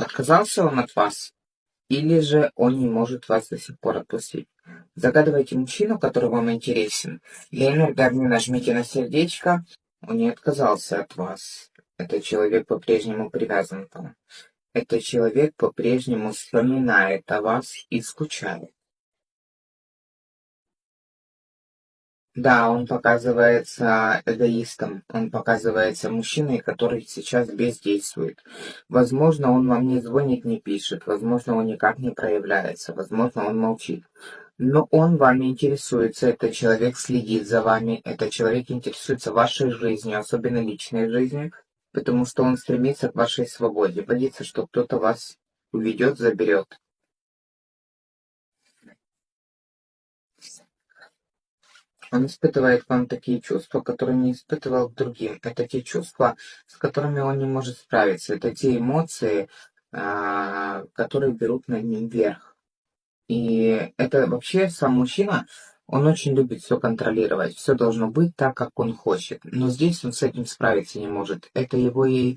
Отказался он от вас? Или же он не может вас до сих пор отпустить? Загадывайте мужчину, который вам интересен. Для энергии нажмите на сердечко. Он не отказался от вас. Этот человек по-прежнему привязан к вам. Этот человек по-прежнему вспоминает о вас и скучает. Да, он показывается эгоистом, он показывается мужчиной, который сейчас бездействует. Возможно, он вам не звонит, не пишет, возможно, он никак не проявляется, возможно, он молчит. Но он вами интересуется, этот человек следит за вами, этот человек интересуется вашей жизнью, особенно личной жизнью, потому что он стремится к вашей свободе, боится, что кто-то вас уведет, заберет. Он испытывает к вам такие чувства, которые не испытывал к другим. Это те чувства, с которыми он не может справиться. Это те эмоции, которые берут над ним верх. И это вообще сам мужчина, он очень любит все контролировать. Все должно быть так, как он хочет. Но здесь он с этим справиться не может. Это его и